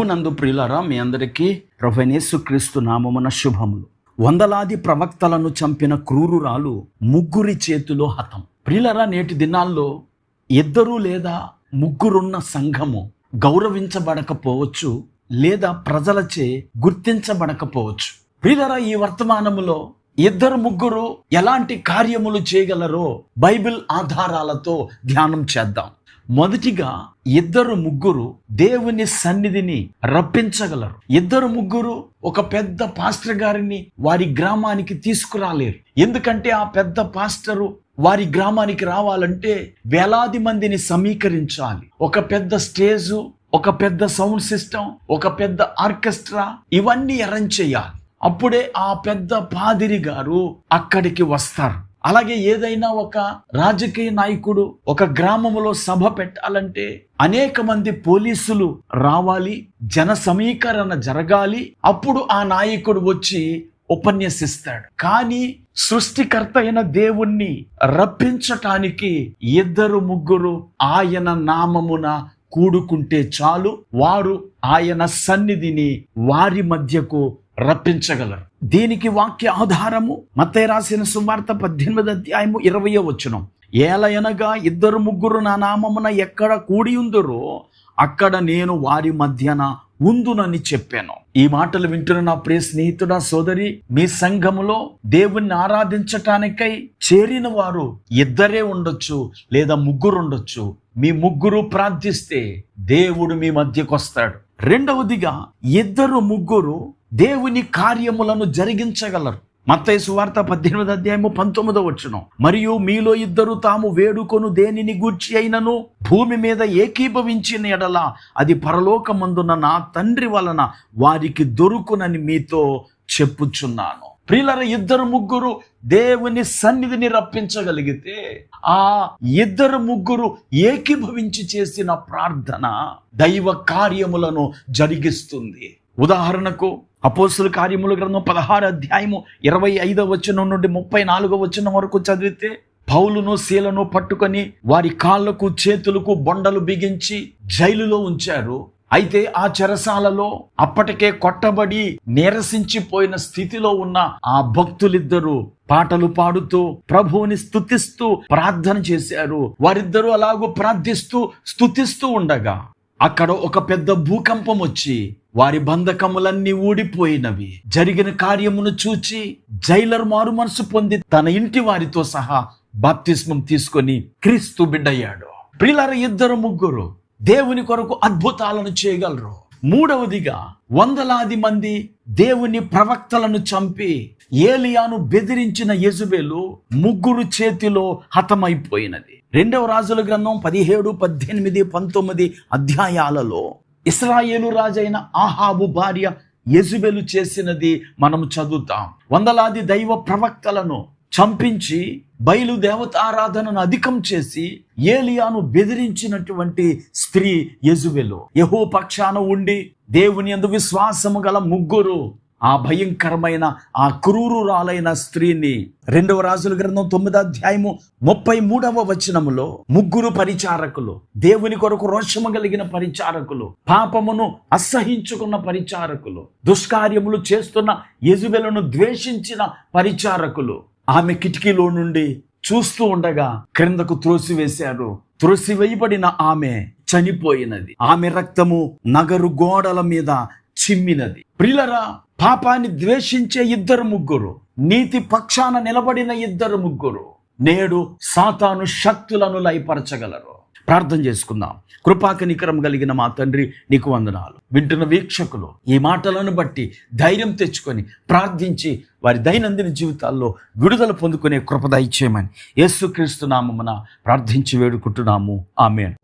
ప్రభునందు ప్రియులారా, మీ అందరికీ ప్రభువైన యేసుక్రీస్తు నామమున శుభములు. వందలాది ప్రవక్తలను చంపిన క్రూరురాలు ముగ్గురి చేతిలో హతం. ప్రియులారా, నేటి దినాల్లో ఇద్దరు లేదా ముగ్గురున్న సంఘము గౌరవించబడకపోవచ్చు, లేదా ప్రజలచే గుర్తించబడకపోవచ్చు. ప్రియులారా, ఈ వర్తమానములో ఇద్దరు ముగ్గురు ఎలాంటి కార్యములు చేయగలరో బైబిల్ ఆధారాలతో ధ్యానం చేద్దాం. మొదటిగా, ఇద్దరు ముగ్గురు దేవుని సన్నిధిని రప్పించగలరు. ఇద్దరు ముగ్గురు ఒక పెద్ద పాస్టర్ గారిని వారి గ్రామానికి తీసుకురాలేరు. ఎందుకంటే ఆ పెద్ద పాస్టరు వారి గ్రామానికి రావాలంటే వేలాది మందిని సమీకరించాలి. ఒక పెద్ద స్టేజు, ఒక పెద్ద సౌండ్ సిస్టమ్, ఒక పెద్ద ఆర్కెస్ట్రా, ఇవన్నీ అరేంజ్ చేయాలి. అప్పుడే ఆ పెద్ద పాదిరి గారు అక్కడికి వస్తారు. అలాగే ఏదైనా ఒక రాజకీయ నాయకుడు ఒక గ్రామంలో సభ పెట్టాలంటే అనేక మంది పోలీసులు రావాలి, జన సమీకరణ జరగాలి. అప్పుడు ఆ నాయకుడు వచ్చి ఉపన్యసిస్తాడు. కానీ సృష్టికర్త అయిన దేవుణ్ణి రప్పించటానికి ఇద్దరు ముగ్గురు ఆయన నామమున కూడుకుంటే చాలు, వారు ఆయన సన్నిధిని వారి మధ్యకు రప్పించగలరు. దీనికి వాక్య ఆధారము మత్తయి రాసిన సువార్త 18వ అధ్యాయము 20వ వచనం. ఏలయనగా ఇద్దరు ముగ్గురు నా నామమున ఎక్కడ కూడి ఉందురో అక్కడ నేను వారి మధ్యన ఉందునని చెప్పాను. ఈ మాటలు వింటున్న నా ప్రియ స్నేహితుడా, సోదరి, మీ సంఘములో దేవుణ్ణి ఆరాధించటానికై చేరిన వారు ఇద్దరే ఉండొచ్చు, లేదా ముగ్గురు ఉండొచ్చు. మీ ముగ్గురు ప్రార్థిస్తే దేవుడు మీ మధ్యకు వస్తాడు. రెండవదిగా, ఇద్దరు ముగ్గురు దేవుని కార్యములను జరిగించగలరు. మత్తయి సువార్త 18వ అధ్యాయము 19వ వచనం. మరియు మీలో ఇద్దరు తాము వేడుకొను దేనిని గూర్చి అయినను భూమి మీద ఏకీభవించిన ఎడల అది పరలోకమందున నా తండ్రి వలన వారికి దొరుకునని మీతో చెప్పుచున్నాను. ప్రియులారా, ఇద్దరు ముగ్గురు దేవుని సన్నిధిని రప్పించగలిగితే ఆ ఇద్దరు ముగ్గురు ఏకీభవించి చేసిన ప్రార్థన దైవ కార్యములను జరిగిస్తుంది. ఉదాహరణకు అపోస్తుల కార్యముల గ్రంథం 16వ అధ్యాయము 25వ వచనం నుండి 34వ వచనం వరకు చదివితే, పౌలును శీలను పట్టుకొని వారి కాళ్లకు చేతులకు బొండలు బిగించి జైలులో ఉంచారు. అయితే ఆ చెరసాలలో అప్పటికే కొట్టబడి నీరసించిపోయిన స్థితిలో ఉన్న ఆ భక్తులిద్దరూ పాటలు పాడుతూ ప్రభువుని స్తుతిస్తూ ప్రార్థన చేశారు. వారిద్దరూ అలాగూ ప్రార్థిస్తూ స్తుతిస్తూ ఉండగా అక్కడ ఒక పెద్ద భూకంపం వచ్చి వారి బంధకములన్నీ ఊడిపోయినవి. జరిగిన కార్యమును చూచి జైలర్ మారు మనసు పొంది తన ఇంటి వారితో సహా బాప్తిస్మం తీసుకొని క్రీస్తు బిడ్డయ్యాడు. ప్రియులారా, ఇద్దరు ముగ్గురు దేవుని కొరకు అద్భుతాలను చేయగలరు. మూడవదిగా, వందలాది మంది దేవుని ప్రవక్తలను చంపి ఏలియాను బెదిరించిన యెజబెలు ముగ్గురు చేతిలో హతమైపోయినది. 2వ రాజుల గ్రంథం 17, 18, 19 అధ్యాయాలలో ఇశ్రాయేలు రాజైన ఆహాబు భార్య యెజబెలు చేసినది మనం చదువుతాం. వందలాది దైవ ప్రవక్తలను చంపించి బయలు దేవతారాధనను అధికం చేసి ఏలియాను బెదిరించినటువంటి స్త్రీ యెజబెలు. యెహోవా పక్షాన ఉండి దేవుని యందు విశ్వాసము గల ముగ్గురు ఆ భయంకరమైన ఆ క్రూరురాలైన స్త్రీని 2వ రాజుల గ్రంథం 9వ అధ్యాయము 33వ వచనములో ముగ్గురు పరిచారకులు, దేవుని కొరకు రోషము కలిగిన పరిచారకులు, పాపమును అసహించుకున్న పరిచారకులు, దుష్కార్యములు చేస్తున్న యెజబెలును ద్వేషించిన పరిచారకులు ఆమె కిటికీలో నుండి చూస్తూ ఉండగా క్రిందకు త్రోసివేశారు. త్రోసివేయబడిన ఆమె చనిపోయినది. ఆమె రక్తము నగరు గోడల మీద చిమ్మినది. ప్రియులారా, పాపాన్ని ద్వేషించే ఇద్దరు ముగ్గురు, నీతి పక్షాన నిలబడిన ఇద్దరు ముగ్గురు నేడు సాతాను శక్తులను లయపరచగలరు. ప్రార్థన చేసుకుందాం. కృపాకనికరం కలిగిన మా తండ్రి, నీకు వందనాలు. వింటున్న వీక్షకులు ఈ మాటలను బట్టి ధైర్యం తెచ్చుకొని ప్రార్థించి వారి దైనందిన జీవితాల్లో విడుదల పొందుకునే కృప దయచేయమని యేసుక్రీస్తు నామమున ప్రార్థించి వేడుకుంటున్నాము. ఆమేన్.